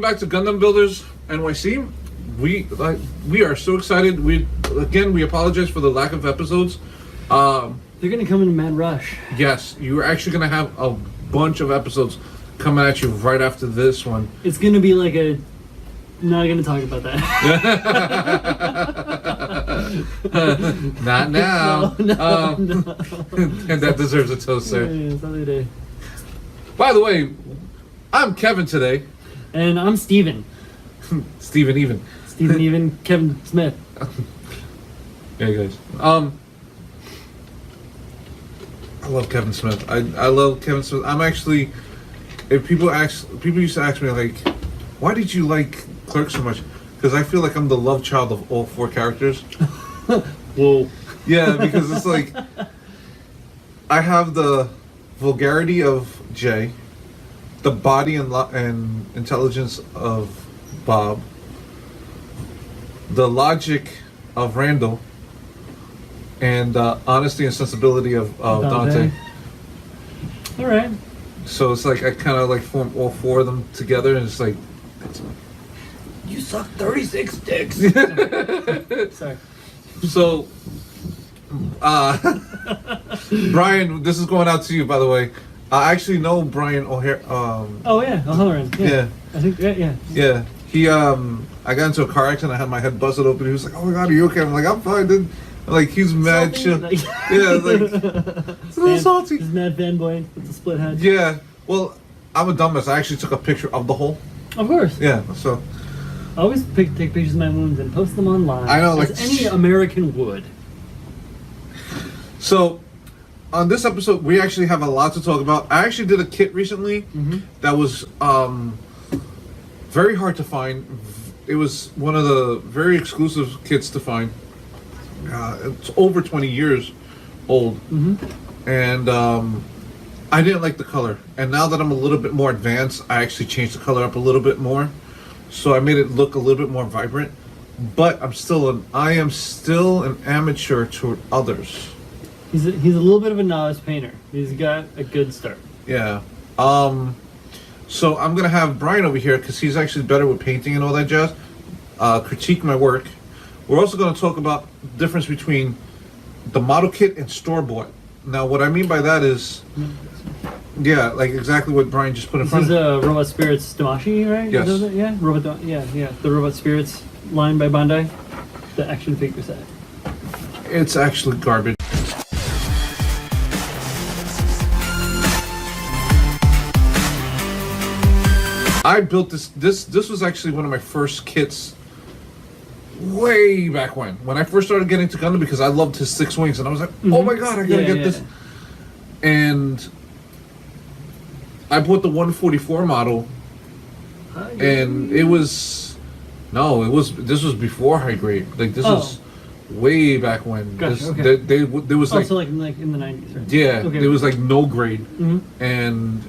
back to Gundam Builders NYC. We are so excited. We apologize for the lack of episodes. They're gonna come in a mad rush. Yes, you're actually gonna have a bunch of episodes coming at you right after this one. It's gonna be like a. Not gonna talk about that. Not now. No. And that deserves a toast, sir. Yeah, it's another day. By the way, I'm Kevin today. And I'm Steven. Steven even. Steven even. Kevin Smith. Yeah, guys. I love Kevin Smith. I love Kevin Smith. I'm actually. If people used to ask me like, why did you like Clerks so much? Because I feel like I'm the love child of all four characters. Whoa. Yeah, because it's like I have the vulgarity of Jay, the body and intelligence of Bob, the logic of Randall, and honesty and sensibility of Dante. All right. So it's like I kind of like form all four of them together, and it's like You suck 36 dicks. Sorry. So, Brian, this is going out to you, by the way. I actually know Brian O'Hare. Oh yeah, O'Halloran. Yeah. I think yeah. Yeah. He I got into a car accident. I had my head busted open. He was like, "Oh my god, are you okay?" I'm like, "I'm fine, dude." Like he's mad chill. Like, Yeah, like it's a little salty. He's mad fanboy with the split head. Yeah. Well, I'm a dumbass. I actually took a picture of the hole. Of course. Yeah. So. I always take pictures of my wounds and post them online. I know, like as any American would. So, on this episode, we actually have a lot to talk about. I actually did a kit recently that was very hard to find. It was one of the very exclusive kits to find. It's over 20 years old, and I didn't like the color. And now that I'm a little bit more advanced, I actually changed the color up a little bit more. So I made it look a little bit more vibrant, but I am still an amateur to others. He's a little bit of a novice painter. He's got a good start. Yeah. So I'm gonna have Brian over here because he's actually better with painting and all that jazz. Critique my work. We're also gonna talk about the difference between the model kit and store bought. Now, what I mean by that is. Yeah, like exactly what Brian just put in front of me. This is Robot Spirits Damashi, right? Yes. Yeah, the Robot Spirits line by Bandai. The action figure set. It's actually garbage. I built this was actually one of my first kits way back when I first started getting to Gundam because I loved his 6 wings and I was like, oh my god, I gotta get this. And I bought the 144 model, and this was before high grade. Like this was way back when. Gotcha, okay. There was like so like in the 90s, right? Yeah, okay. there was like no grade, and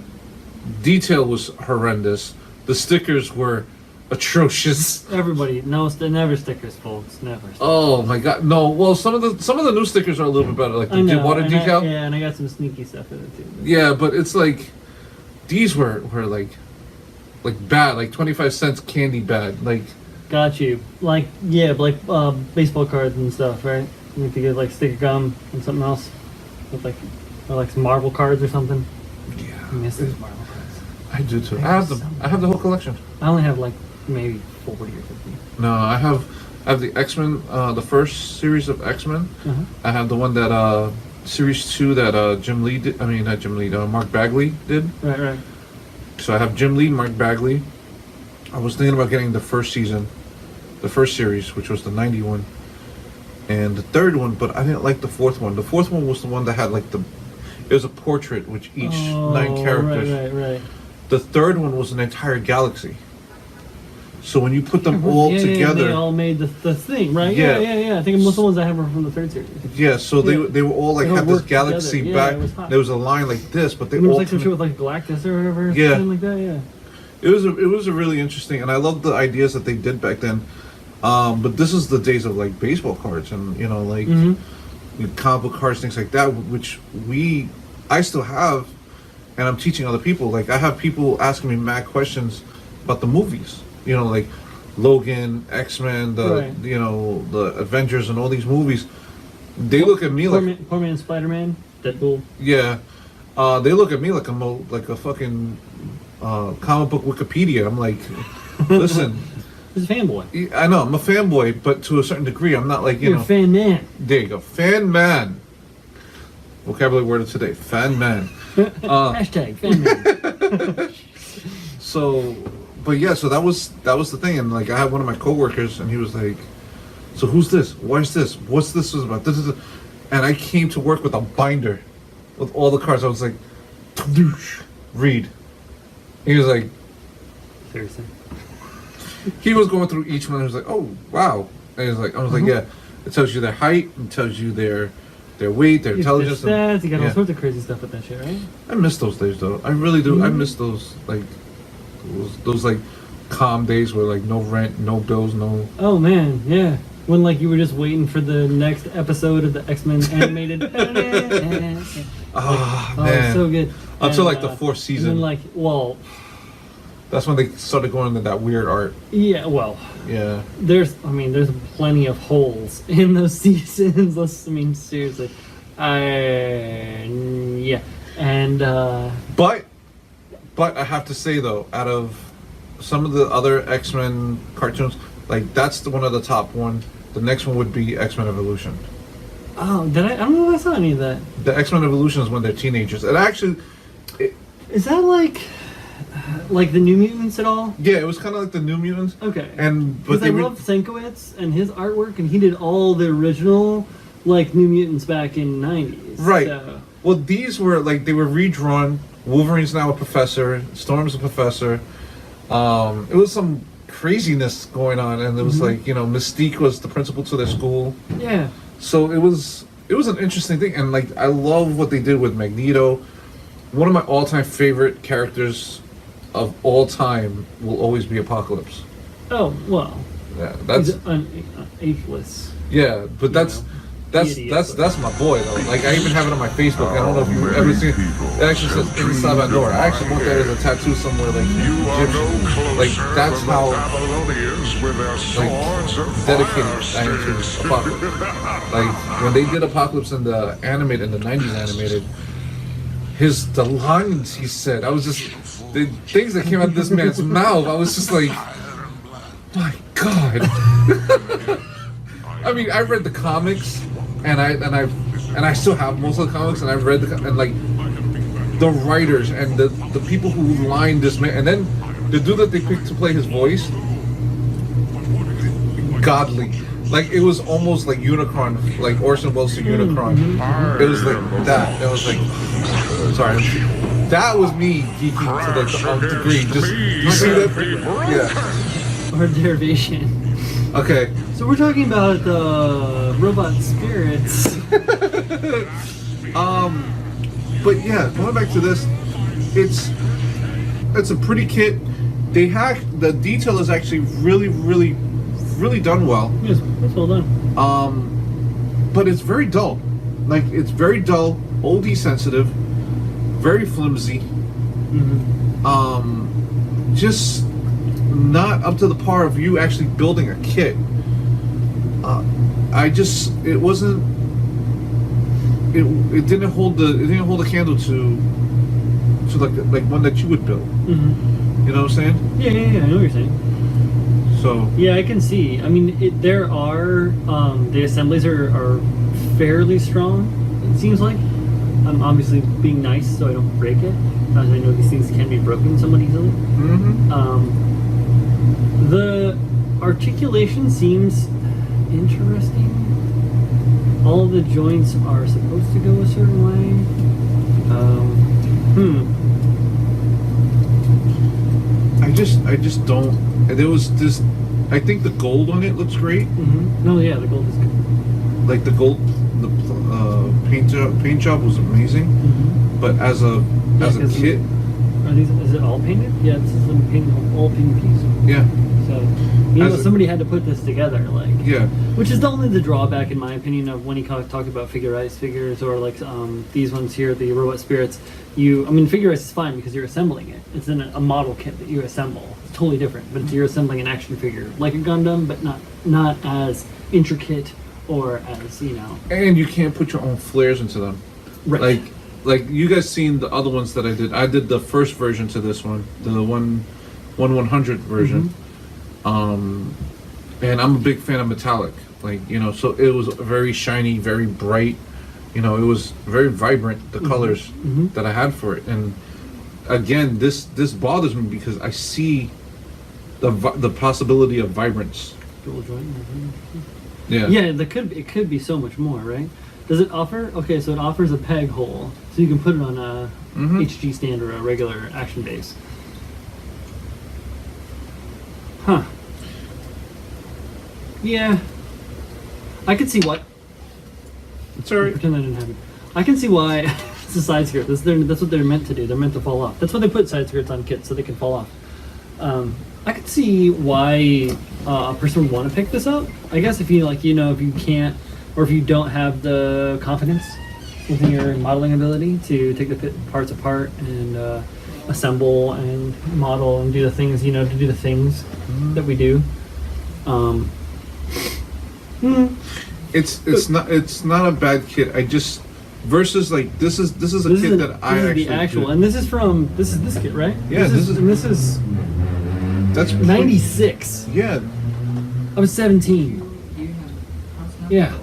detail was horrendous. The stickers were atrocious. Everybody knows never stickers, folks. Never. Oh my god, no. Well, some of the new stickers are a little bit better, like the water decal. And I got some sneaky stuff in it too. Yeah, but it's like these were like bad, like 25 cents candy bad, like. Got you. Like baseball cards and stuff, right? You have to get like sticker gum and something else, with like some Marvel cards or something. Yeah. I miss those Marvel cards. I do too. I have the whole collection. I only have like maybe 40 or 50. No, I have the X-Men, the first series of X-Men. I have the one that series 2 that Jim Lee did. I mean, not Jim Lee. Mark Bagley did. Right. So I have Jim Lee, Mark Bagley. I was thinking about getting the first season, the first series, which was the 91, and the third one, but I didn't like the fourth one. The fourth one was the one that had like it was a portrait with each 9 characters. Right. The third one was an entire galaxy. So when you put them all together, they all made the thing, right? Yeah. I think most of the ones I have are from the third series. Yeah, so they were all like had this galaxy back. There was a line like this, but they all was like some shit with like Galactus or whatever. Yeah, something like that. Yeah. It was a really interesting, and I love the ideas that they did back then. But this is the days of like baseball cards and like comic book cards, things like that, which I still have, and I'm teaching other people. Like I have people asking me mad questions about the movies. You know, like Logan, X-Men, Right. the Avengers, and all these movies. They look at me like Poor Man, Spider-Man, Deadpool. yeah. They look at me like like a fucking comic book Wikipedia. I'm like, listen, He's a fanboy. I know I'm a fanboy, but to a certain degree, I'm not like You're a fan man. There you go, fan man. Vocabulary word of today, fan man. Hashtag fan man. So, but yeah, so that was the thing, and like I had one of my coworkers, and he was like, "So who's this? Why's this? What's this about?" This is," and I came to work with a binder with all the cards. I was like, "Read." He was like, Seriously. he was going through each one. He was like, "Oh wow!" And he was like, "I was like, yeah." It tells you their height, it tells you their weight, their intelligence. Stats, you got all yeah. sorts of crazy stuff with that shit, right? I miss those days though. I really do. I miss those those like calm days where like no rent, no bills, no. Oh man, yeah. When like you were just waiting for the next episode of the X-Men animated. Ah, Oh, man. so good. Until And, like the fourth season. And then like, well, That's when they started going into that weird art. yeah, well, Yeah. there's plenty of holes in those seasons. Seriously. Yeah. And, But I have to say though, out of some of the other X-Men cartoons, like that's one of the top one. The next one would be X-Men Evolution. oh, I don't know if I saw any of that. The X-Men Evolution is when they're teenagers. And actually, Is that like the New Mutants at all? yeah, it was kind of like the New Mutants. Okay. But Because I love Sienkiewicz and his artwork, and he did all the original, like, New Mutants back in the 90s. Right. So. Well, these were like they were redrawn. Wolverine's now a professor. Storm's a professor. It was some craziness going on, and it was like Mystique was the principal to their school. Yeah. So it was an interesting thing, and like I love what they did with Magneto. One of my all-time favorite characters of all time will always be Apocalypse. Oh, well. Yeah, that's He's ageless. yeah, but that's my boy though. Like I even have it on my Facebook. I don't know if you've ever seen it. It actually says "In Salvador." I actually want that as a tattoo somewhere, like Egyptian. Like that's how dedicated I am to Apocalypse. Like when they did Apocalypse in the '90s animated, the lines he said, I was just the things that came out of this man's mouth. I was just like, my God. I mean, I read the comics, and I still have most of the comics, and I've read and like the writers and the people who lined this man, and then the dude that they picked to play his voice, godly. Like it was almost like Unicron, like Orson Welles to Unicron. It was like that. It was like, sorry, that was me geeking to like the nth degree. Just you see that? Yeah. Or derivation. Okay. So we're talking about robot spirits. But yeah, going back to this, it's a pretty kit. The detail is actually really done well. Yes, that's well done. But it's very dull. Like it's very dull, oldie sensitive, very flimsy. Just not up to the par of you actually building a kit. It wasn't. It didn't hold the candle to like one that you would build. You know what I'm saying? Yeah, I know what you're saying. So yeah, I can see. I mean, there are the assemblies are fairly strong. It seems like. I'm obviously being nice so I don't break it, as I know these things can be broken somewhat easily. The articulation seems interesting. All of the joints are supposed to go a certain way. I just don't. There was this. I think the gold on it looks great. No, yeah, the gold is good. Like the gold, the paint job was amazing. But as a kit, Is it all painted? Yeah, this is painted all painted piece. yeah. So As a- somebody had to put this together, like. Yeah. Which is only the drawback, in my opinion, of when you talk about figure ice figures or like these ones here, the robot spirits. Figure ice is fine because you're assembling it. It's in a model kit that you assemble. It's totally different, but you're assembling an action figure like a Gundam, but not as intricate or as And you can't put your own flares into them. Right. Like you guys seen the other ones that I did. I did the first version to this one, the 1/100 version. And I'm a big fan of metallic. So it was very shiny, very bright. It was very vibrant, the colors that I had for it. And again, this bothers me because I see the possibility of vibrance. Yeah. Yeah, it could be so much more, right? Does it offer? Okay, so it offers a peg hole, so you can put it on a HG stand or a regular action base. Huh. Yeah. I could see what. It's alright. Pretend I didn't have it. I can see why it's a side skirt. That's what they're meant to do. They're meant to fall off. That's why they put side skirts on kits, so they can fall off. I could see why a person would want to pick this up. I guess if you if you can't, or if you don't have the confidence within your modeling ability to take the parts apart and assemble and model and do the things, to do the things that we do. It's not a bad kit. I just versus this is a kit that I actually the actual, did. and this is this kit, right? Yeah, this is that's 96. Yeah. I was 17. Yeah.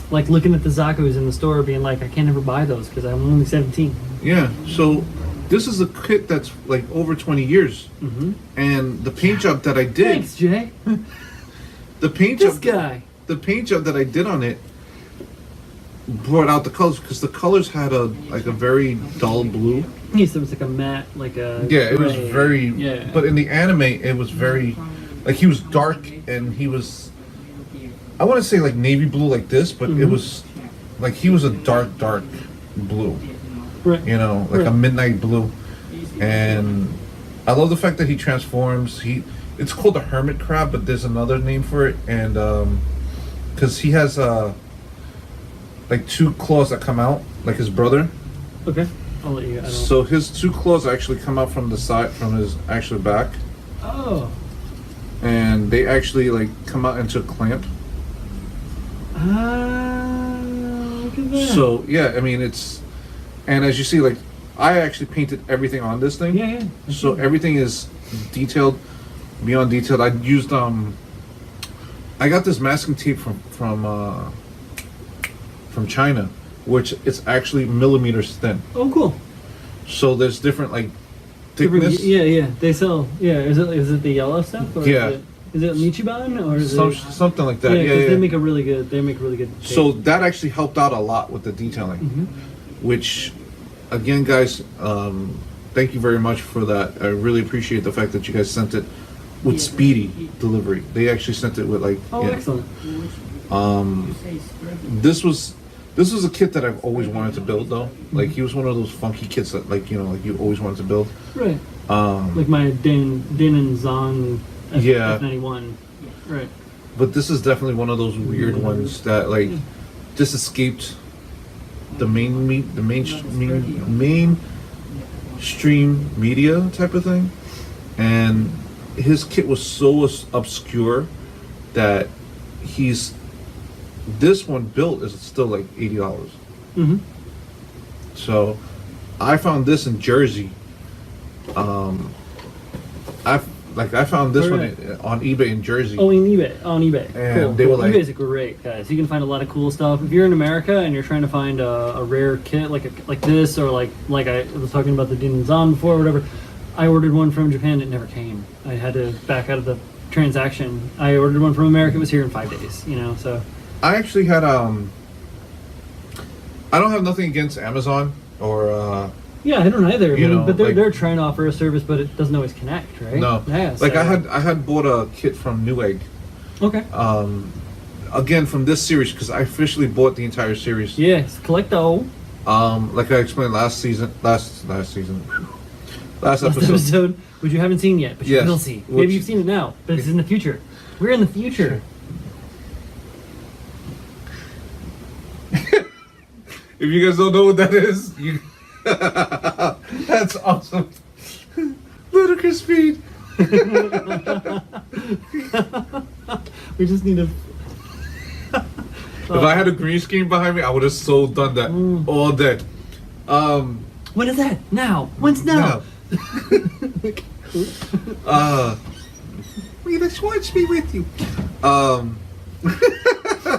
Like looking at the Zaku's in the store, being like, I can't ever buy those because I'm only 17. Yeah. So this is a kit that's like over 20 years, and the paint job that I did. Thanks, Jay. The paint This job. guy. The paint job that I did on it brought out the colors because the colors had a very dull blue. Yeah, so it was like a matte, like a. Yeah, it was gray. very. Yeah. But in the anime, it was very, like he was dark and he was. I want to say like navy blue like this, but it was, like he was a dark blue. Right. Like a midnight blue, and I love the fact that he transforms. It's called a hermit crab, but there's another name for it, and because he has like two claws that come out, like his brother. Okay, I'll let you. So his two claws actually come out from the side, from his actual back. Oh. And they actually like come out into a clamp. Look at that. So yeah, it's, and as you see, like I actually painted everything on this thing. Yeah. So everything is detailed, beyond detailed. I used I got this masking tape from China, which it's actually millimeters thin. Oh, cool. So there's different like thickness. Yeah. They sell. Yeah. Is it the yellow stuff? Or Yeah. Is it Nichiban or is it something like that? Yeah. They make a really good. They make really good. Tape. So that actually helped out a lot with the detailing, which, again, guys, thank you very much for that. I really appreciate the fact that you guys sent it with speedy delivery. They actually sent it with like. Oh, excellent. This was a kit that I've always wanted to build though. Like he was one of those funky kits that like you always wanted to build. Right. Like my Din and Zon F91. Right. But this is definitely one of those weird ones that like just escaped the mainstream media type of thing, and his kit was so obscure that this one built is still like $80. So I found this in Jersey. I found this one on eBay in Jersey. Oh, on eBay. And cool. they were like, eBay's great, guys. You can find a lot of cool stuff. If you're in America and you're trying to find a rare kit like this, or like I was talking about the Din Zan before, or whatever. I ordered one from Japan. It never came. I had to back out of the transaction. I ordered one from America. It was here in 5 days. So. I actually had I don't have nothing against Amazon or. Yeah, I don't either. But like, they're trying to offer a service, but it doesn't always connect, right? No. Yeah. Like I had bought a kit from Newegg. Okay. Again from this series because I officially bought the entire series. Yes, collecto. Like I explained last episode. which you haven't seen yet, but you Yes. will see. Which- Maybe you've seen it now, but it's in the future. We're in the future. If you guys don't know what that is, you that's awesome. Ludicrous speed. We just need to. If I had a green screen behind me, I would have so done that all day. When is that? Now. When's now? Will you just watch me with you?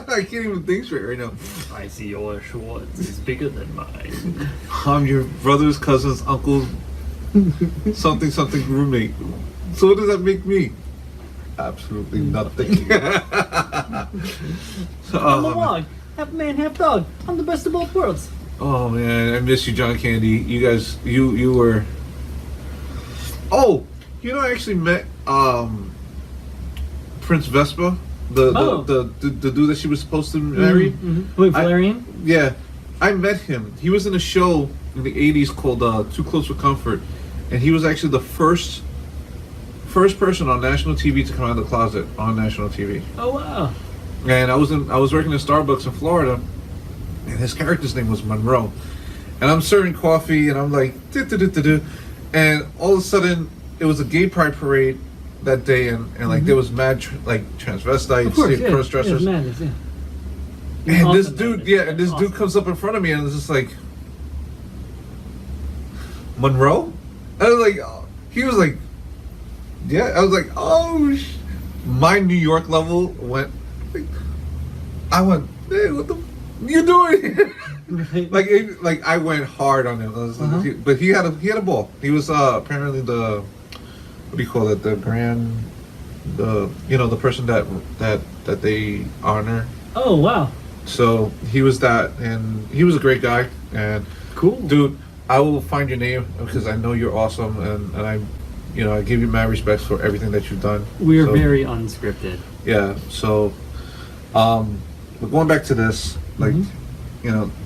I can't even think straight right now. I see your Schwartz is bigger than mine. I'm your brother's cousin's uncle's something roommate. So what does that make me? Absolutely nothing. I'm a log. Half man, half dog. I'm the best of both worlds. Oh man, I miss you, John Candy. You guys, you were. Oh, you know, I actually met Prince Vespa, the dude that she was supposed to marry. Wait, Valerian? Yeah, I met him. He was in a show in the '80s called "Too Close for Comfort," and he was actually the first person on national TV to come out of the closet on national TV. Oh wow! And I was working in Starbucks in Florida, and his character's name was Monroe. And I'm serving coffee, and I'm like, and all of a sudden, it was a gay pride parade that day, and like there was mad transvestites, cross-dressers. Yeah, madness, yeah. And Awesome this dude, madness. and this dude comes up in front of me, and it's just like, Monroe? I was like, he was like, yeah. I was like, oh, my New York level went. I went, hey, what the you doing? Right. like I went hard on him. I was like, but he had a ball. He was apparently the, what do you call it? The person that they honor. Oh wow! So he was that, and he was a great guy. And Cool, dude, I will find your name because I know you're awesome, and I give you mad respects for everything that you've done. We are So, very unscripted. yeah. So, but going back to this, like,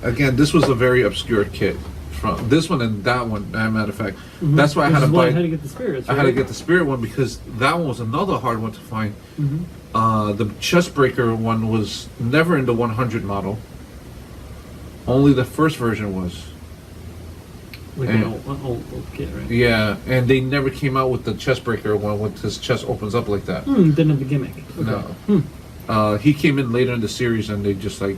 again, this was a very obscure kit. From this one and that one, as a matter of fact, that's why I had to buy. I had to get the spirits. I had to right? get the spirit one because that one was another hard one to find. The chest breaker one was never in the 100 model. Only the first version was. Like an old kid, right? Yeah, and they never came out with the chest breaker one with his chest opens up like that. Didn't have the gimmick. Okay. No. He came in later in the series and they just like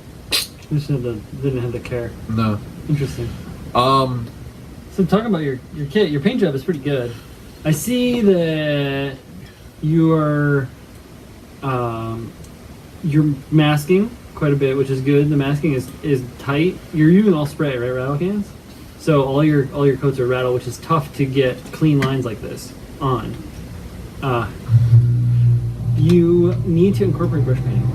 Didn't have the care. no. Interesting. So talking about your kit, your paint job is pretty good. I see that you're masking quite a bit, which is good. The masking is tight. You're using all spray, right? Rattle cans. So all your coats are rattle, which is tough to get clean lines like this on. You need to incorporate brush painting.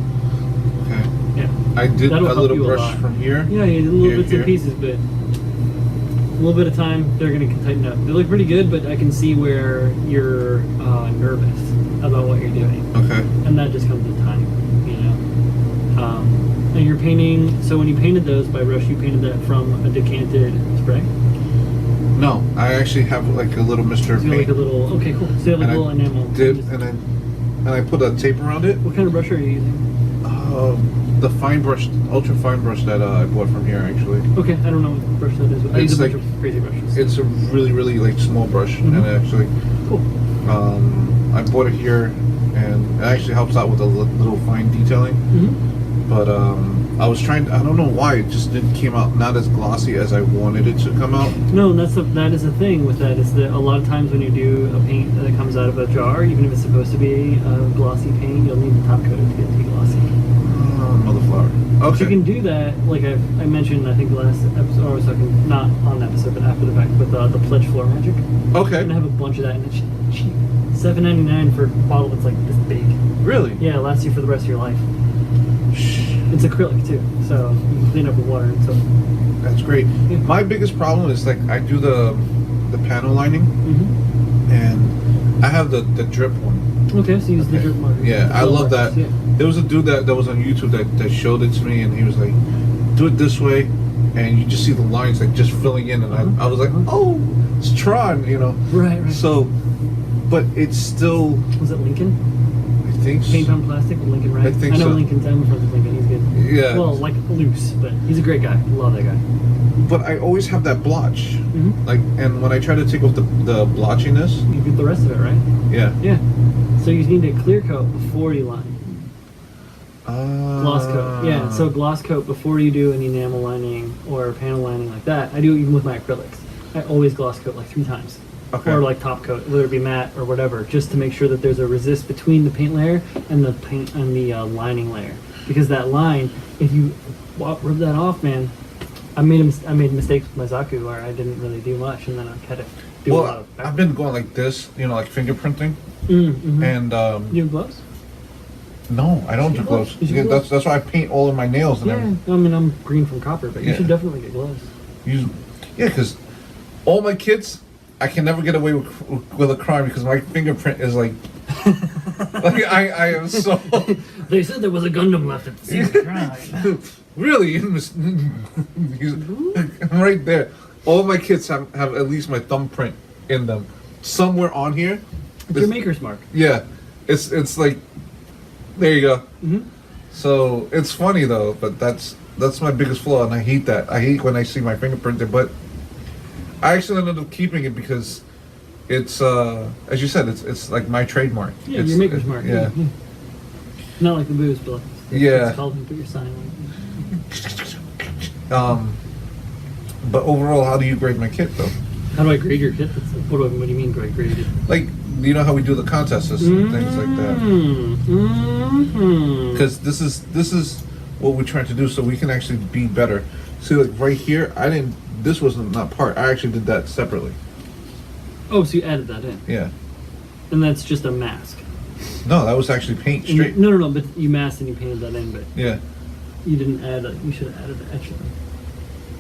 Okay. Yeah. I did That'll a help little you a brush lot. from here. Yeah, you did little bits here. and pieces, but a little bit of time, they're going to tighten up. They look pretty good, but I can see where you're nervous about what you're doing. Okay. And that just comes with time, And you're painting, so when you painted those by brush, you painted that from a decanted spray? No, I actually have like a little Mr. So you have Paint. like a little, okay, cool. So you have like a little enamel. And I put a tape around it. What kind of brush are you using? The fine brush, ultra fine brush that I bought from here actually. Okay, I don't know what brush that is. I use a bunch of crazy brushes. It's a really, really like small brush, and actually, Cool. I bought it here, and it actually helps out with a little fine detailing. But I was trying. I don't know why it just didn't came out not as glossy as I wanted it to come out. No, that is the thing with that is that a lot of times when you do a paint that comes out of a jar, even if it's supposed to be a glossy paint, you'll need the top coat to get it to be glossy. Mother flower. But Okay. you can do that, like I mentioned, I think the last episode, or I was talking, not on the episode, but after the fact, with the Pledge Floor Magic. Okay. And I have a bunch of that, and it's cheap. $7.99 for a bottle that's like this big. Really? Yeah, it lasts you for the rest of your life. It's acrylic too, so you can clean up with water and so. That's great. Yeah. My biggest problem is like I do the panel lining, and I have the drip one. Okay, so you use the drip marker. Yeah, I love that. Yeah. There was a dude that was on YouTube that showed it to me, and he was like, "Do it this way," and you just see the lines like just filling in, and I was like, "Oh, it's Tron," Right. So but it's still. Was it Lincoln? I think. Paint on plastic with Lincoln, right? I think I know so. Lincoln's. I'm friends with Lincoln. He's good. Yeah. Well, like loose, but he's a great guy. Love that guy. But I always have that blotch. Mm-hmm. Like, and when I try to take off the blotchiness. You get the rest of it, right? Yeah. Yeah. So you need to clear coat before you line. Gloss coat. Yeah. So gloss coat before you do any enamel lining or panel lining like that. I do even with my acrylics. I always gloss coat like 3 times. Okay. Or like top coat, whether it be matte or whatever, just to make sure that there's a resist between the paint layer and the paint and the lining layer. Because that line, if you rub that off, man, I made mistakes with my Zaku where I didn't really do much, and then I had to do a lot Well, of. I've been going like this, like fingerprinting, Mm-hmm. and You have gloves? no, I don't do gloves. You should Yeah, get that's why I paint all of my nails and everything. Yeah. I mean, I'm green from copper, but you Yeah. should definitely get gloves. Yeah, because all my kids, I can never get away with a crime because my fingerprint is like, like I am so. They said there was a Gundam left at the scene of the crime. Really, he's right there. All my kids have at least my thumbprint in them somewhere on here. It's your maker's mark. Yeah, it's like, there you go. Mm-hmm. So it's funny though, but that's my biggest flaw, and I hate that. I hate when I see my fingerprint there, but I actually ended up keeping it because it's as you said, it's like my trademark. Yeah, It's, your maker's mark. Yeah. Not like the booze, but Yeah. it's called and put your sign on But overall, how do you grade my kit though? it. How do I grade your kit? What do you mean grade it? Like, you know how we do the contests and things like that? Mm-hmm. Because this is what we're trying to do, so we can actually be better. See, like right here, this wasn't not part. I actually did that separately. Oh, so you added that in. Yeah. And that's just a mask. No, that was actually paint straight. No, but you masked and you painted that in, but Yeah. you didn't add you should have added the etch line.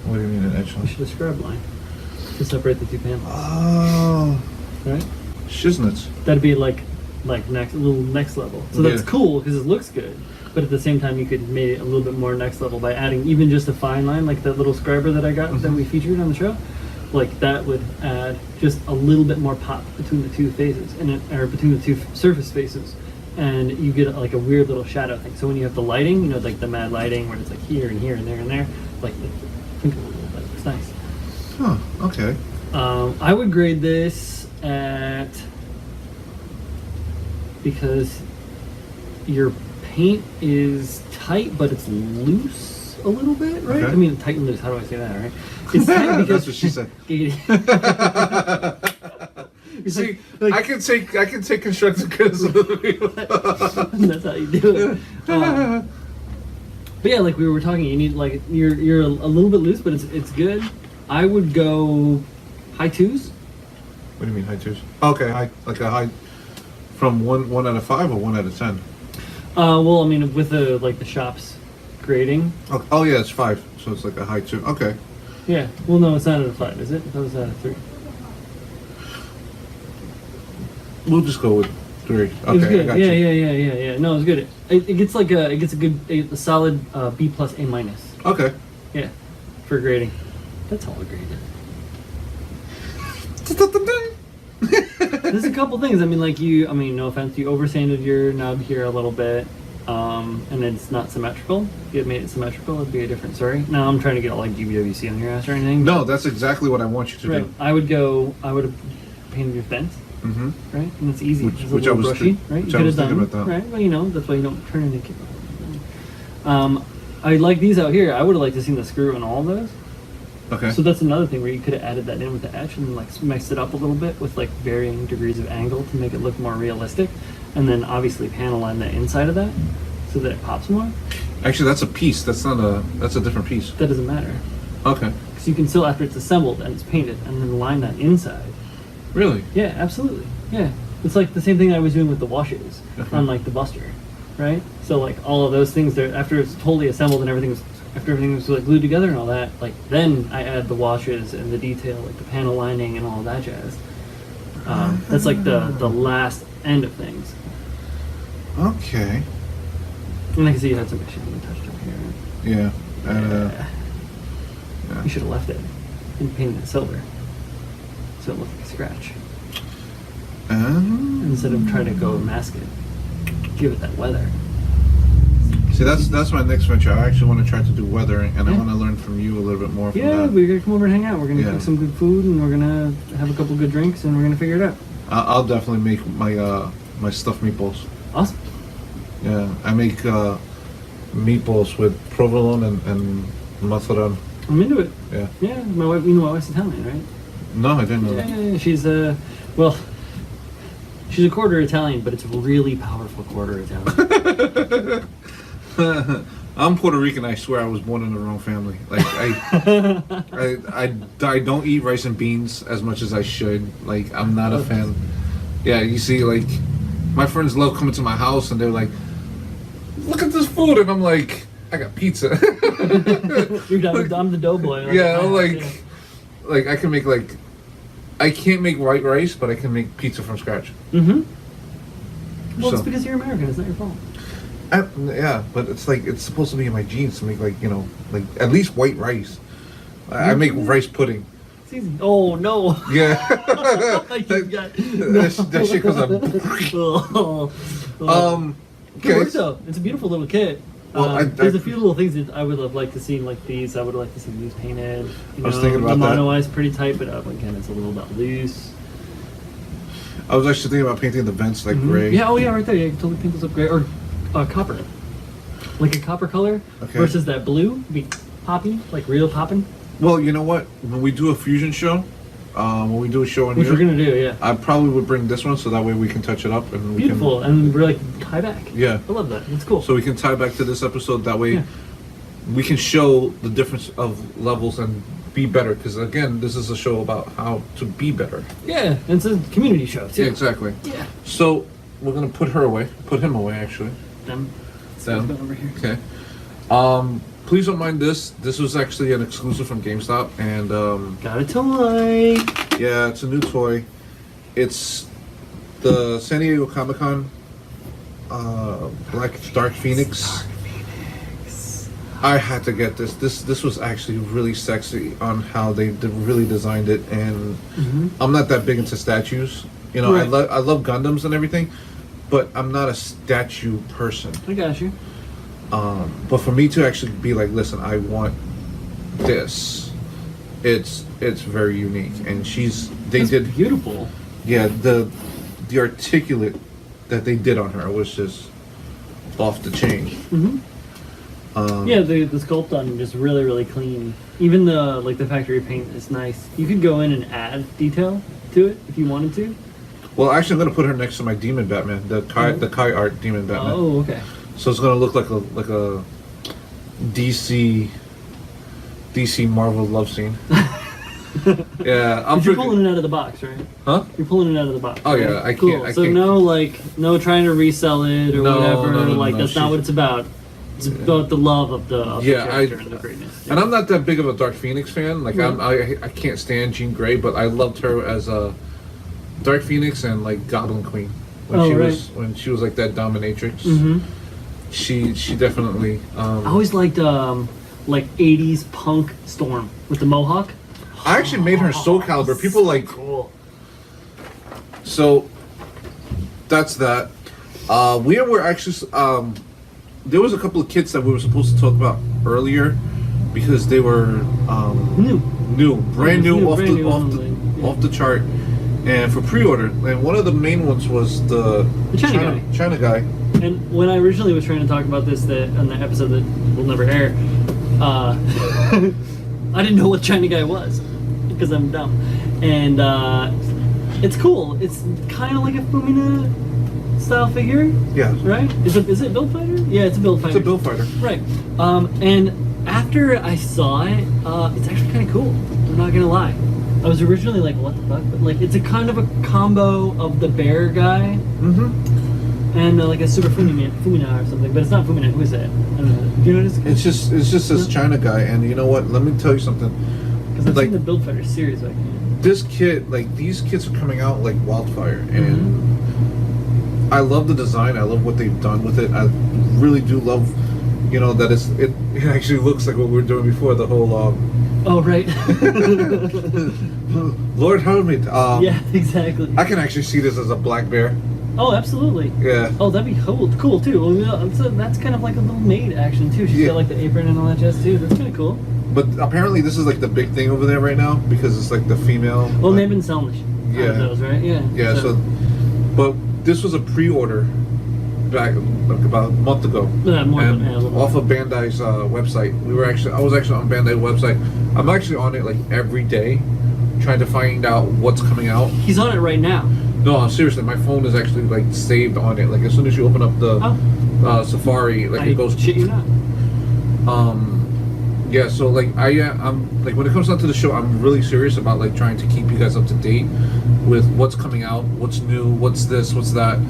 What do you mean an edge You line? should have scrub line to separate the 2 panels. Oh, Right? shiznits. That'd be like next level. So that's Yeah. cool because it looks good. But at the same time, you could make it a little bit more next level by adding even just a fine line, like that little scriber that I got that we featured on the show. Like that would add just a little bit more pop between the 2 phases, or between the 2 surface faces, and you get like a weird little shadow thing. So when you have the lighting, like the mad lighting, where it's like here and here and there and there, like twinkle a little bit. It's nice. Huh. Okay. I would grade this at, because your paint is tight, but it's loose a little bit, right? Okay. I mean, tight and loose. How do I say that? Right? It's tight because That's what she said. It's See, like- I can take constructive criticism. That's how you do it. But yeah, like we were talking, you need like you're a little bit loose, but it's good. I would go high 2s. What do you mean high 2s? Okay, like a high from 1 out of 5 or 1 out of 10. Well, I mean, with the shop's grading. Oh yeah, it's 5, so it's like a high 2. Okay. Yeah. Well, no, it's not at a 5, is it? That was at a 3. We'll just go with 3. It was Okay, I good. got Yeah, you. yeah. No, it was good. It gets like a good solid B plus A minus. Okay. Yeah, for grading. That's all I graded. There's a couple things. I mean, no offense, you oversanded your nub here a little bit, and it's not symmetrical. If you had made it symmetrical, it'd be a different story. Now I'm trying to get like GBWC on your ass or anything. No, that's exactly what I want you to Right. do. I would have painted your fence. Mm-hmm. Right, and it's easy. Which It's a I little was brushy, thi- right? which You I could was have thinking done, about that. right? Well, that's why you don't turn into. I like these out here. I would have liked to seen the screw in all of those. Okay. So that's another thing where you could have added that in with the etch and like mixed it up a little bit with like varying degrees of angle to make it look more realistic, and then obviously panel line the inside of that so that it pops more. Actually, that's a piece. That's a different piece. That doesn't matter Okay. because you can still, after it's assembled and it's painted, and then line that inside. Really? Yeah, absolutely. Yeah, it's like the same thing I was doing with the washes Okay. on like the Buster, right? So like all of those things there, after it's totally assembled and after everything was like glued together and all that, like then I add the washes and the detail, like the panel lining and all of that jazz. That's like the last end of things. Okay. And I can see you had some issues when you touched up here. Yeah. And Yeah. You should have left it and painted it silver, so it looked like a scratch. instead of trying to go mask it. Give it that weather. See, that's my next venture. I actually want to try to do weathering, and I want to learn from you a little bit more from Yeah, that. we're gonna come over and hang out. We're gonna cook some good food, and we're gonna have a couple good drinks, and we're gonna figure it out. I'll definitely make my stuffed meatballs. Awesome. Yeah, I make meatballs with provolone and mozzarella. I'm into it. Yeah. Yeah, my wife. You know my wife's Italian, right? No, I didn't know that. Yeah, she's well, she's a quarter Italian, but it's a really powerful quarter Italian. I'm Puerto Rican. I swear I was born in the wrong family. Like I don't eat rice and beans as much as I should. Like I'm not a fan. Yeah, you see, like my friends love coming to my house and they're like, "Look at this food," and I'm like, "I got pizza." I'm the doughboy. Like, yeah, like I can make I can't make white rice, but I can make pizza from scratch. Mm-hmm. Well, So- it's because you're American. It's not your fault. Yeah, but it's like it's supposed to be in my genes to make like at least white rice. I make rice pudding. It's easy. Oh no. Yeah. that that shit goes up. Good work though. It's a beautiful little kit. Well, there's a few little things that I would have liked to see, like these. I would have liked to see these painted. You I was thinking about the that. mono eye's pretty tight, but again, it's a little bit loose. I was actually thinking about painting the vents like gray. Yeah. Oh yeah, right there. Yeah, you can totally paint those up gray or copper, like a copper color versus that blue. Be poppy, like real popping. Well, you know what? When we do a fusion show, when we do a show in Which here, we're gonna do, yeah. I probably would bring this one so that way we can touch it up and we Beautiful, and we're like tie back. Yeah. I love that. It's cool. So we can tie back to this episode. That way, Yeah. we can show the difference of levels and be better. Because again, this is a show about how to be better. Yeah, and it's a community show too. Yeah, exactly. Yeah. So we're gonna put him away actually. Them. Them. Over here. Okay. Please don't mind this. This was actually an exclusive from GameStop, and Got a toy. yeah, it's a new toy. It's the San Diego Comic-Con Black Dark Phoenix. I had to get this. This was actually really sexy on how they really designed it, and I'm not that big into statues. You know, Right. I love Gundams and everything, but I'm not a statue person. I got you. But for me to actually be like, listen, I want this. It's very unique, and they That's did beautiful. yeah, the articulate that they did on her was just off the chain. Yeah, the sculpt on him is really, really clean. Even the factory paint is nice. You could go in and add detail to it if you wanted to. Well, actually, I'm gonna put her next to my Demon Batman, the Kai art Demon Batman. Oh, okay. So it's gonna look like a DC Marvel love scene. Yeah, I'm But you're freaking- pulling it out of the box, right? Huh? You're pulling it out of the box. Oh, right? yeah, I cool. can't- I so can't- no trying to resell it or No, whatever. no, That's not she- what it's about. It's about the love of the Yeah, character and the greatness. And I'm not that big of a Dark Phoenix fan. Like I can't stand Jean Grey, but I loved her as a Dark Phoenix and like Goblin Queen when she was like that dominatrix. Mm-hmm. She definitely. I always liked like 80s punk Storm with the mohawk. I actually made her Soul Calibur. People like Cool. so. That's that. We were actually there was a couple of kits that we were supposed to talk about earlier because they were brand new, off the chart, and for pre-order. And one of the main ones was the China guy. And when I originally was trying to talk about this on the episode that will never air, I didn't know what China guy was because I'm dumb. And it's cool. It's kind of like a Fumina style figure. Yeah. Right? Is it Build Fighter? Yeah, it's a Build Fighter. It's a Build Fighter. Right. And after I saw it, it's actually kind of cool. I'm not gonna lie. I was originally like, what the fuck? But like, it's a kind of a combo of the bear guy and like a Super Fumina or something. But it's not Fumina. Who is it? I don't know. Do you notice? It's just this China guy, and you know what? Let me tell you something. Because I've like seen the Build Fighter series. Like, this kid, like these kits are coming out like wildfire, and I love the design. I love what they've done with it. I really do love, that it actually looks like what we were doing before, the whole Oh, right. Lord help me. Yeah, exactly. I can actually see this as a black bear. Oh, absolutely. Yeah. Oh, that'd be cool too. Well, you know, so that's kind of like a little maid action too. She's got like the apron and all that jazz too. That's kind of cool. But apparently this is like the big thing over there right now because it's like the female. Well, like, they've been selling those, right? Yeah. Yeah. So, but this was a pre-order back like about a month ago. Yeah, more and than a little off of Bandai's website. I was actually on Bandai's website. I'm actually on it like every day, trying to find out what's coming out. He's on it right now. No, seriously, my phone is actually like saved on it. Like as soon as you open up the Safari, like it goes. Shit, you not. Yeah. So like I'm like when it comes down to the show, I'm really serious about like trying to keep you guys up to date with what's coming out, what's new, what's this, what's that.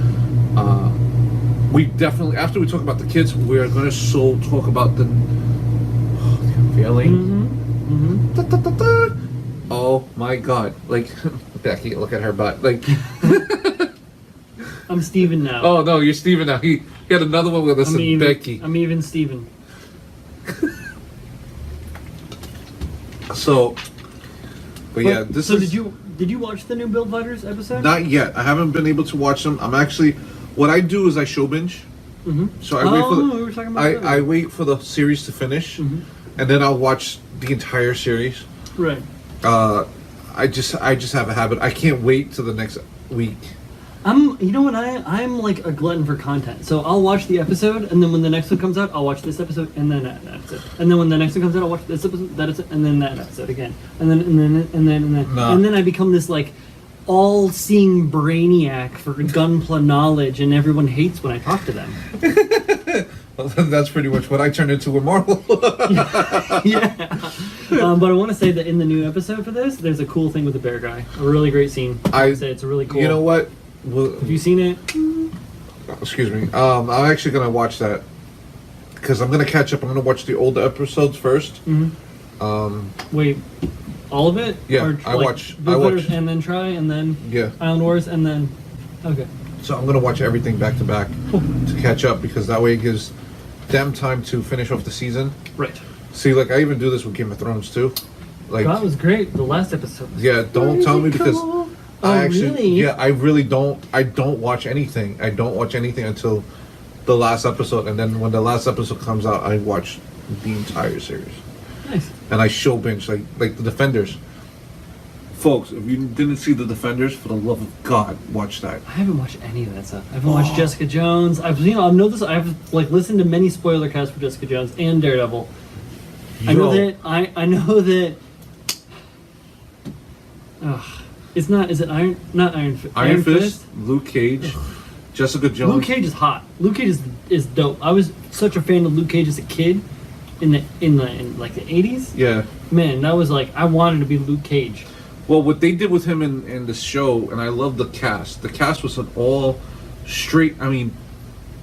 We definitely after we talk about the kids, we are going to talk about the unveiling. Oh my God! Like Becky, look at her butt. Like I'm Steven now. Oh no, you're Steven now. He had another one with us and Becky. I'm even Steven. So, but yeah, this is. Did you watch the new Build Fighters episode? Not yet. I haven't been able to watch them. I'm actually. What I do is I show binge. So I wait for we were talking about I wait for the series to finish, and then I'll watch the entire series. Right. I just have a habit. I can't wait till the next week. You know what, I'm like a glutton for content. So I'll watch the episode, and then when the next one comes out, I'll watch this episode, and then that's it. And then when the next one comes out, I'll watch this episode, that's it, and then that's it again. And then I become this like all-seeing brainiac for gunpla knowledge, and everyone hates when I talk to them. Well, that's pretty much what I turned into with Marvel. Yeah. But I want to say that in the new episode for this, there's a cool thing with the bear guy. A really great scene. I say it's a really cool. You know what? Have you seen it? Excuse me. I'm actually gonna watch that because I'm gonna catch up. I'm gonna watch the older episodes first. Wait, all of it? Yeah, or, I watch and then Try, and then Island Wars, and then okay. So I'm gonna watch everything back to back to catch up because that way it gives them time to finish off the season. Right. See, like I even do this with Game of Thrones too. Like that was great. The last episode. Yeah, don't tell me because I actually really? yeah, I really don't. I don't watch anything. I don't watch anything until the last episode, and then when the last episode comes out, I watch the entire series. Nice. And I show binge like the Defenders. Folks, if you didn't see the Defenders, for the love of God, watch that. I haven't watched any of that stuff. I haven't watched Jessica Jones. I've like listened to many spoiler casts for Jessica Jones and Daredevil. I know that. It's not. Is it Iron? Not Iron Fist. Luke Cage, Jessica Jones. Luke Cage is hot. Luke Cage is dope. I was such a fan of Luke Cage as a kid, in like the 80s. Yeah. Man, that was like I wanted to be Luke Cage. Well, what they did with him in the show, and I love the cast. The cast was an all straight. I mean,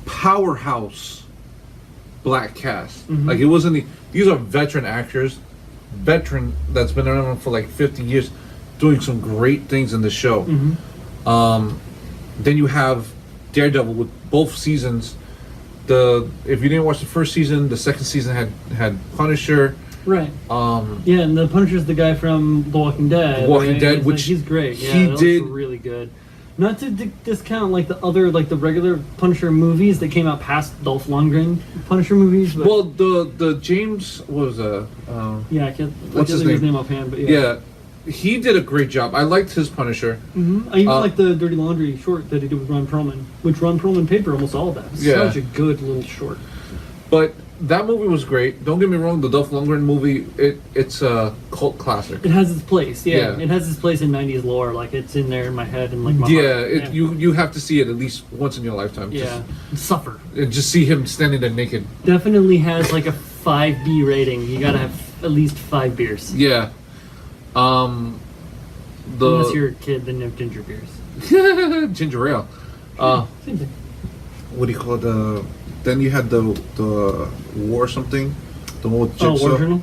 powerhouse black cast. Like it wasn't. These are veteran actors, that's been around for like 50 years, doing some great things in the show. Then you have Daredevil with both seasons. If you didn't watch the first season, the second season had Punisher. Right. Yeah, and the Punisher's the guy from The Walking Dead. Walking Dead, which he's great. Yeah, he that did really good. Not to discount like the other like the regular Punisher movies that came out past Dolph Lundgren Punisher movies. But well, the James what was yeah, I can't. What's his name offhand? But yeah, he did a great job. I liked his Punisher. I even like the Dirty Laundry short that he did with Ron Perlman, which Ron Perlman paid for almost all of that. It's such a good little short. But that movie was great. Don't get me wrong. The Dolph Lundgren movie, it's a cult classic. It has its place. Yeah. It has its place in '90s lore. Like it's in there in my head and like my heart. You have to see it at least once in your lifetime. Yeah, suffer. And just see him standing there naked. Definitely has like a 5B rating. You gotta have at least 5 beers. Yeah. Unless you're a kid, then you have ginger beers. Ginger ale. Same thing. What do you call it? Then you had the War something, the one with Jigsaw. War Journal?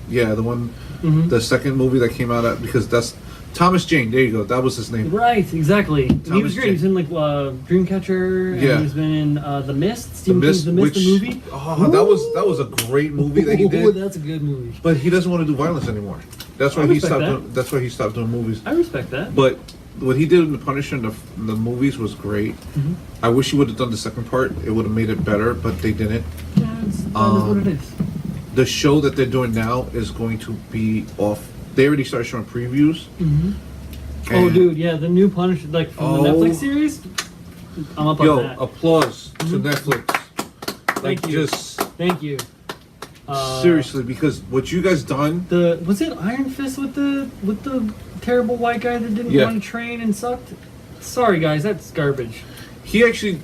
Yeah, the one, the second movie that came out because that's Thomas Jane. There you go. That was his name. Right, exactly. And he was Thomas great. He was in like Dreamcatcher. Yeah. And he's been in The Mist. Stephen King's The Mist, the movie. Oh, that was a great movie that he did. Oh, that's a good movie. But he doesn't want to do violence anymore. That's why I he respect stopped. that. That's why he stopped doing movies. I respect that. But what he did in The Punisher and the movies was great. Mm-hmm. I wish he would have done the second part. It would have made it better, but they didn't. Yeah, that is what it is. The show that they're doing now is going to be off. They already started showing previews. Mm-hmm. Oh, And- dude, yeah, the new Punisher, like from the Netflix series. I'm up on Yo, that. applause to Netflix. Like, Thank you. just Thank you. seriously, because what you guys done. Was it Iron Fist with the terrible white guy that didn't Yeah. want to train and sucked? Sorry, guys, that's garbage. He actually,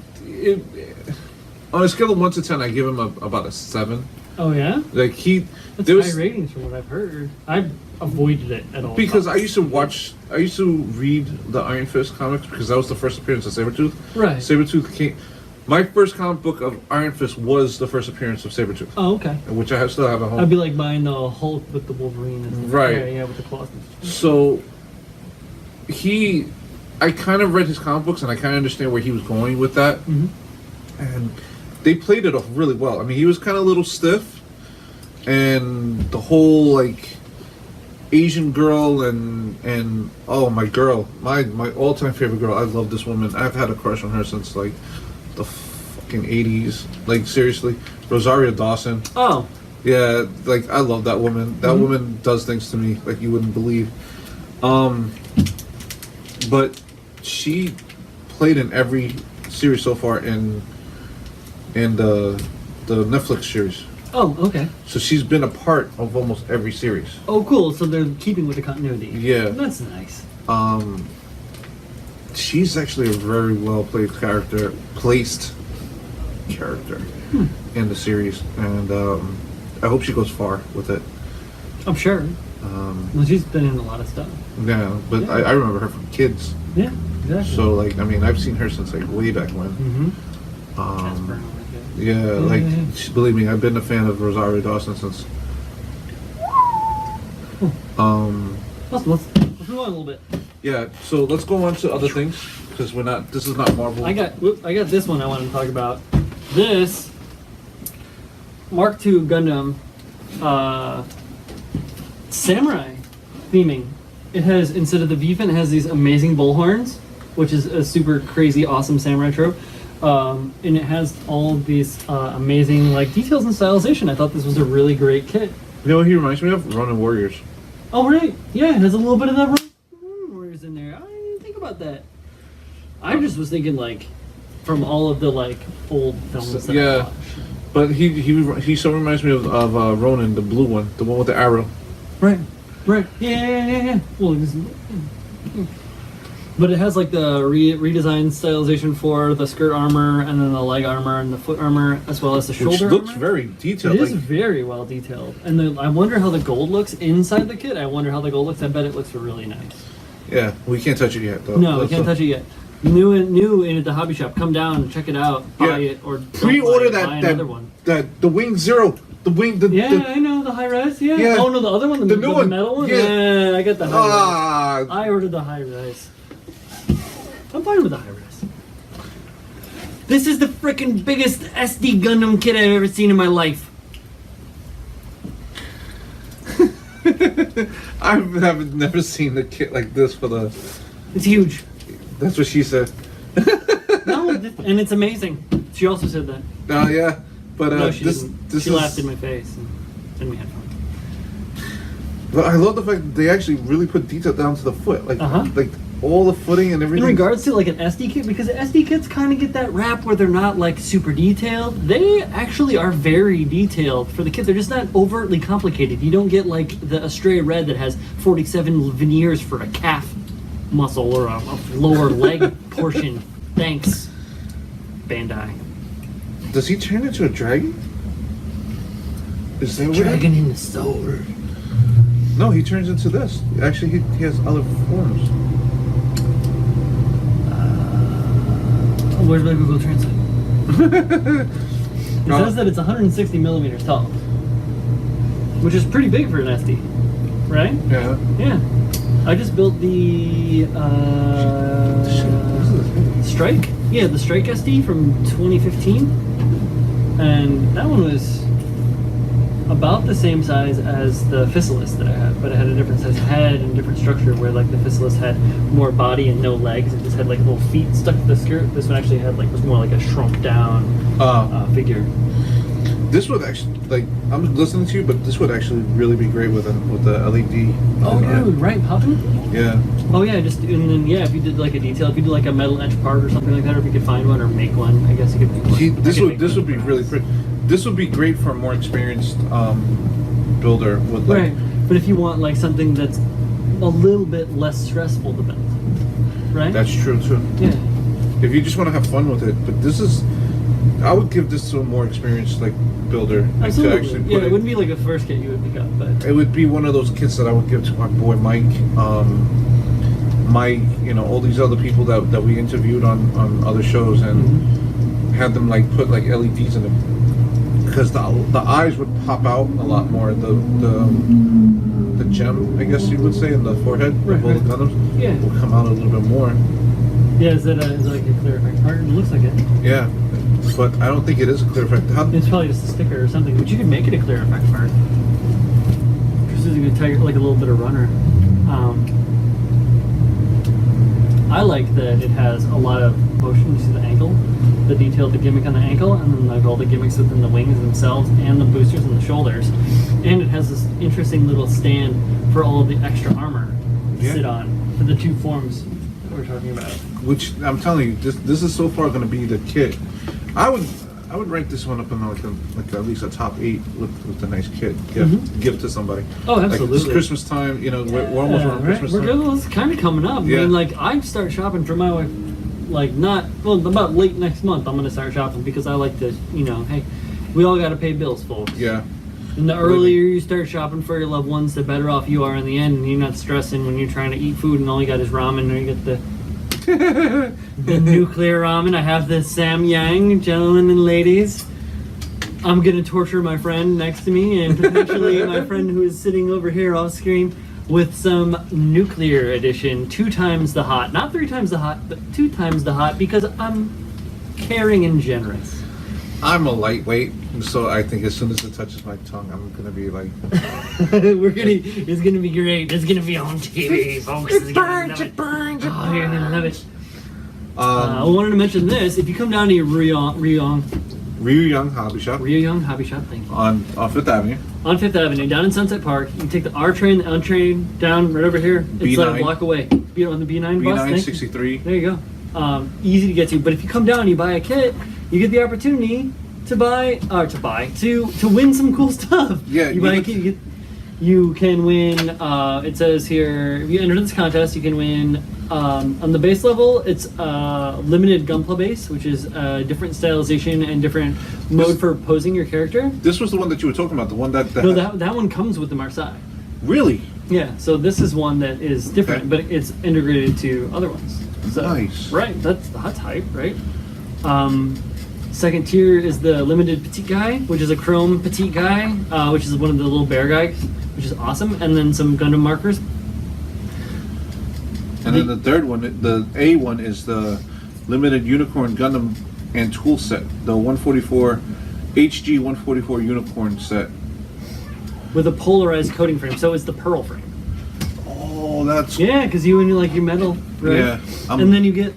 on a scale of 1 to 10, I give him about a 7. Oh yeah, Like that's there was high ratings from what I've heard. I've avoided it at all because costs. I used to read the Iron Fist comics because that was the first appearance of Sabretooth. Right. Sabretooth came. My first comic book of Iron Fist was the first appearance of Sabretooth, Oh, okay. which I still have at home. I'd be like buying the Hulk with the Wolverine. And stuff. Right. Yeah, with the claws. So I kind of read his comic books and I kind of understand where he was going with that. Mm-hmm. And they played it off really well. I mean, he was kind of a little stiff, and the whole like Asian girl and oh my girl, my all-time favorite girl. I love this woman. I've had a crush on her since like the fucking 80s. Like seriously, Rosario Dawson. Oh. Yeah, like I love that woman. That woman does things to me like you wouldn't believe. But she played in every series so far in the Netflix series. Oh, okay. So she's been a part of almost every series. Oh, cool. So they're keeping with the continuity. Yeah. That's nice. She's actually a very well placed character in the series, and I hope she goes far with it. I'm sure. Well, she's been in a lot of stuff. Yeah, but Yeah. I remember her from Kids. Yeah, exactly. So like, I mean, I've seen her since like way back when. Mm-hmm. Casper and all that good. Yeah, like yeah. believe me, I've been a fan of Rosario Dawson since. Let's move on a little bit. Yeah, so let's go on to other things because we're not. This is not Marvel. I got this one I want to talk about. This Mark II Gundam samurai theming. It has, instead of the V-fin, it has these amazing bull horns, which is a super crazy awesome samurai trope. And it has all of these amazing like details and stylization. I thought this was a really great kit. You know what he reminds me of? Ronin Warriors. Oh right, yeah, it has a little bit of that Warriors in there. I didn't even think about that. I just was thinking like from all of the like old films that I Yeah, watched. but he so reminds me of Ronin, the blue one, the one with the arrow. Right. Yeah. Well, but it has like the redesigned stylization for the skirt armor, and then the leg armor and the foot armor, as well as the Which shoulder looks armor. very detailed. It is like, very well detailed, and I wonder how the gold looks inside the kit. I wonder how the gold looks. I bet it looks really nice. yeah, we can't touch it yet though. No, we can't touch it yet. New in at the hobby shop. Come down, check it out, buy Yeah. it, or don't Pre-order buy it, buy that another one. the Wing Zero, the Wing the Yeah, the, I know the high res. Yeah. Yeah. Oh no, the other one, The new one. metal one. Yeah. Yeah, I got the high res. ah. I ordered the high res. I'm fine with the high res. This is the freaking biggest SD Gundam kit I've ever seen in my life. I've never seen a kit like this for the. It's huge. That's what she said. No, and it's amazing. She also said that. Oh yeah, but No, she this didn't. this She is. laughed in my face, and then we had fun. But I love the fact that they actually really put detail down to the foot, like like all the footing and In everything. regards to like an SD kit, because the SD kits kind of get that rap where they're not like super detailed, they actually are very detailed for the kit. They're just not overtly complicated. You don't get like the Astray Red that has 47 veneers for a calf muscle or a lower leg portion. Thanks, Bandai. Does he turn into a dragon? Is that what? Dragon in the sword. No, he turns into this. Actually, he has other forms. Where's my Google Translate? It says that it's 160 millimeters tall, which is pretty big for an SD, right? Yeah. Yeah. I just built the Strike. Yeah, the Strike SD from 2015, and that one was about the same size as the Fissalis that I had, but it had a different size head and different structure. Where like the Fissalis had more body and no legs, it just had like little feet stuck to the skirt. This one actually had like was more like a shrunk down figure. This would actually, like, I'm listening to you, but this would actually really be great with the LED. Oh, dude, right, popping? Yeah. Oh, yeah, just, and then, yeah, if you did, like, a detail, if you did, like, a metal etch part or something like that, or if you could find one or make one, I guess you could make one. This would be really pretty. This would be great for a more experienced builder with, like... Right, but if you want, like, something that's a little bit less stressful to build, right? That's true, too. Yeah. If you just want to have fun with it, but this is... I would give this to a more experienced, like, builder. Like, Absolutely. to actually put Yeah, it wouldn't be like a first kit you would pick up, but... It would be one of those kits that I would give to my boy Mike, Mike, you know, all these other people that we interviewed on other shows, and had them, like, put, like, LEDs in it. Because the eyes would pop out a lot more. The gem, I guess you would say, in the forehead of all the Gundams will come out a little bit more. Yeah, is that like a clear effect part? It looks like it. Yeah, but I don't think it is a clear effect. It's probably just a sticker or something, but you could make it a clear effect part. Just using a tiger, like a little bit of runner. I like that it has a lot of motion. You see the ankle, the detailed, the gimmick on the ankle, and then like all the gimmicks within the wings themselves and the boosters and the shoulders. And it has this interesting little stand for all of the extra armor to sit on for the two forms that we're talking about. Which I'm telling you, this is so far going to be the kit. I would rank this one up in like at least a top 8 with a nice kit gift to somebody. Oh, absolutely. Like it's Christmas time, you know, we're almost around Christmas time. It's kind of coming up. Yeah. I mean, like I start shopping for my wife, like about late next month. I'm gonna start shopping because I like to, you know, hey, we all got to pay bills, folks. Yeah. And the earlier you start shopping for your loved ones, the better off you are in the end, and you're not stressing when you're trying to eat food and all you got is ramen, or you get the nuclear ramen. I have the Samyang, gentlemen and ladies. I'm gonna torture my friend next to me and potentially my friend who is sitting over here off screen with some nuclear edition, 2 times the hot, not 3 times the hot, but 2 times the hot because I'm caring and generous. I'm a lightweight, so I think as soon as it touches my tongue, I'm gonna be like, it's gonna be great. It's gonna be on TV, folks. It burns. Oh, you're gonna love it. I wanted to mention this. If you come down to your Ryuyang Hobby Shop thank you. on Fifth Avenue. On Fifth Avenue, down in Sunset Park, you take the R train, the L train down right over here. It's B9. like a block away. Be on the B9 bus. B9 63. There you go. Easy to get to. But if you come down and you buy a kit, you get the opportunity to win some cool stuff. Yeah, you buy a kit, you can win. It says here, if you enter this contest, you can win. On the base level, it's limited Gunpla base, which is different stylization and different mode for posing your character. This was the one that you were talking about, the one that... No, that one comes with the Marseille. Really? Yeah, so this is one that is different, but it's integrated to other ones. So, nice. Right, that's hype, right? Second tier is the limited petite guy, which is a chrome petite guy, which is one of the little bear guys, which is awesome, and then some Gundam markers. And then the third one, the A one, is the limited Unicorn Gundam and tool set, the 144 HG 144 Unicorn set with a polarized coating frame, so it's the pearl frame. Oh, that's because you and like your metal, right? Yeah, and then you get.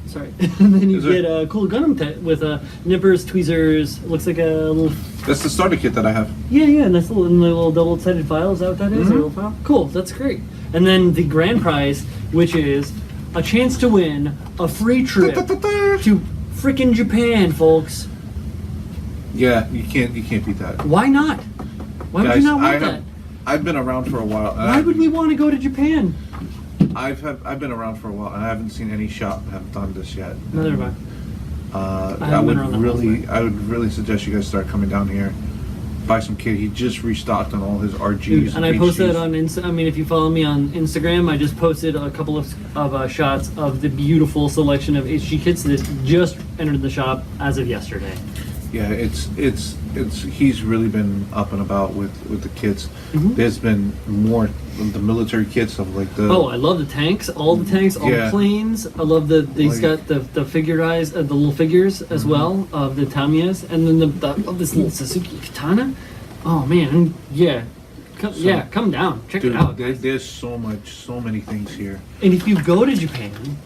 Sorry, and then you get a cool Gundam with nippers, tweezers. It looks like a little. That's the starter kit that I have. Yeah, nice little double-sided file. Is that what that is? A little file. Cool, that's great. And then the grand prize, which is a chance to win a free trip to freaking Japan, folks. Yeah, you can't beat that. Why not? Why would you not want that? I've been around for a while. Why would we want to go to Japan? I've been around for a while, and I haven't seen any shop have done this yet. Neither have I. I would really suggest you guys start coming down here. Buy some kit. He just restocked on all his RGs. Dude, and I posted it on Insta. I mean, if you follow me on Instagram, I just posted a couple of shots of the beautiful selection of HG kits that just entered the shop as of yesterday. Yeah, it's he's really been up and about with the kids. There's been more of the military kits of like the. Oh, I love the tanks. All the tanks, all the planes. I love he's got the figurized the little figures as well of the Tamiyas, and then this little Suzuki Katana. Oh man, yeah. Come down, check dude, it out. There's so many things here. And if you go to Japan,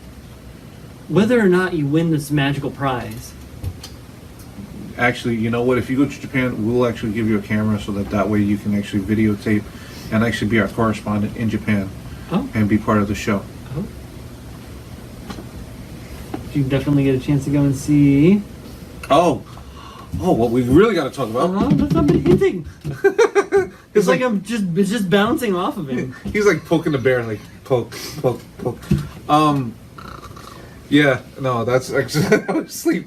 whether or not you win this magical prize. Actually, you know what? If you go to Japan, we'll actually give you a camera so that way you can actually videotape and actually be our correspondent in Japan and be part of the show. Oh. You definitely get a chance to go and see. Oh, what we really got to talk about. That's what I've been hinting. It's like it's just bouncing off of him. He's like poking the bear, like poke. Yeah, no, that's actually I was asleep.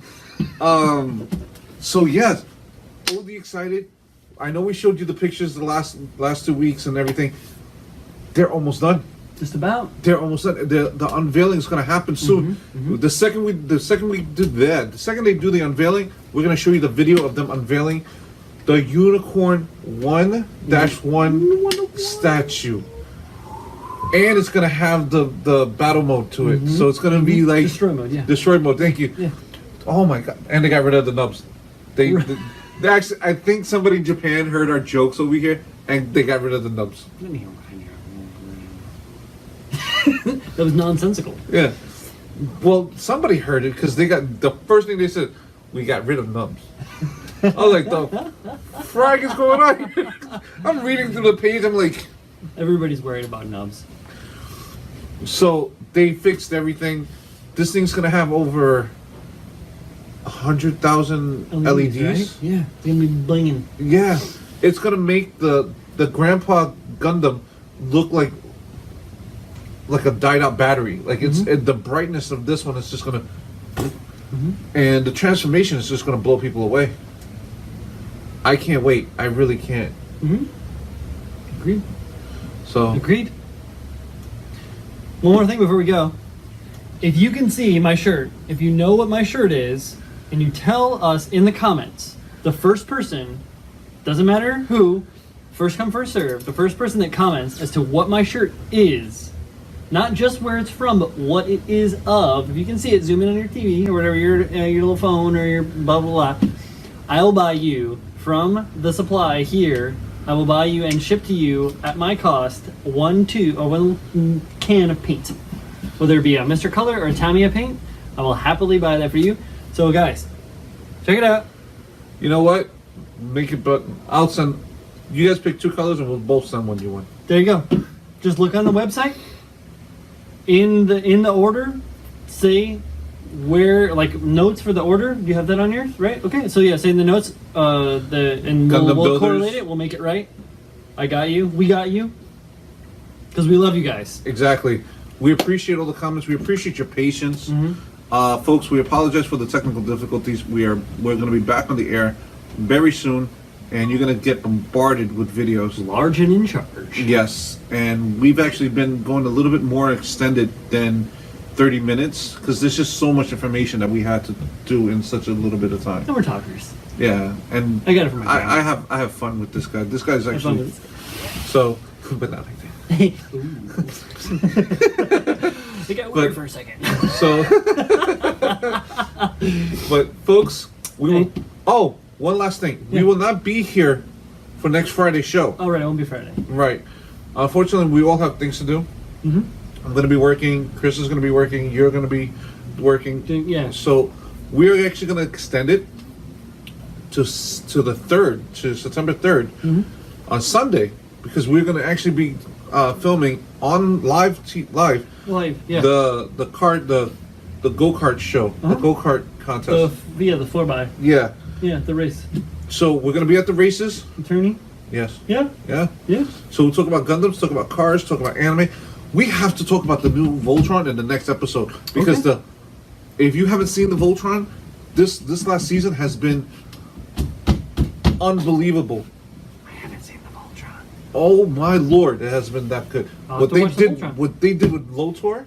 So yeah, totally excited. I know we showed you the pictures the last 2 weeks and everything. They're almost done. Just about. They're almost done. The unveiling is going to happen soon. The second they do the unveiling, we're going to show you the video of them unveiling the Unicorn 1-1 statue. And it's going to have the battle mode to it. So it's going to be like destroy mode, yeah. Destroy mode, thank you. Yeah. Oh my god. And they got rid of the nubs. They actually, I think somebody in Japan heard our jokes over here and they got rid of the nubs. That was nonsensical. Yeah. Well, somebody heard it because the first thing they said, we got rid of nubs. I was like, the frag is going on here? I'm reading through the page, I'm like... Everybody's worried about nubs. So, they fixed everything. This thing's going to have over 100,000 LEDs. Right? Yeah, it's going to be blinging. Yeah. It's going to make the Grandpa Gundam look like a dyed-out battery. Like, the brightness of this one is just going to... And the transformation is just going to blow people away. I can't wait. I really can't. Agreed. So agreed. One more thing before we go. If you can see my shirt, if you know what my shirt is, and you tell us in the comments, the first person, doesn't matter who, first come, first serve, the first person that comments as to what my shirt is, not just where it's from, but what it is of. If you can see it, zoom in on your TV or whatever, your little phone or your blah, blah, blah. I will buy you from the supply here. I will buy you and ship to you at my cost one can of paint. Whether it be a Mr. Color or a Tamiya paint, I will happily buy that for you. So guys, check it out. You know what? Make it, but I'll send. You guys pick 2 colors and we'll both send one you want. There you go. Just look on the website. In the order, say where, like, notes for the order. Do you have that on yours? Right? Okay. So yeah, say in the notes, and we'll correlate it. We'll make it right. I got you. We got you. Because we love you guys. Exactly. We appreciate all the comments. We appreciate your patience. Folks, we apologize for the technical difficulties. We're going to be back on the air very soon, and you're going to get bombarded with videos. Large and in charge. Yes, and we've actually been going a little bit more extended than 30 minutes because there's just so much information that we had to do in such a little bit of time. And we're talkers. Yeah, and I got it from my grandma. I have fun with this guy. This guy's actually so, but not like that. It got weird for a second. So, but folks, we will. Oh, one last thing. Yeah. We will not be here for next Friday's show. Oh, right, it won't be Friday. Right. Unfortunately, we all have things to do. I'm going to be working. Chris is going to be working. You're going to be working. Yeah. So we're actually going to extend it to the 3rd, to September 3rd, on Sunday, because we're going to actually be filming on live, yeah. the go-kart show, the go-kart contest. The floor by. Yeah. Yeah, the race. So we're going to be at the races. Attorney? Yes. Yeah. Yeah. Yeah. So we'll talk about Gundams, talk about cars, talk about anime. We have to talk about the new Voltron in the next episode because if you haven't seen the Voltron, this last season has been unbelievable. I haven't seen the Voltron. Oh my lord, it has been that good. What they did with Lotor.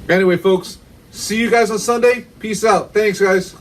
Anyway, folks, See you guys on Sunday. Peace out. Thanks, guys.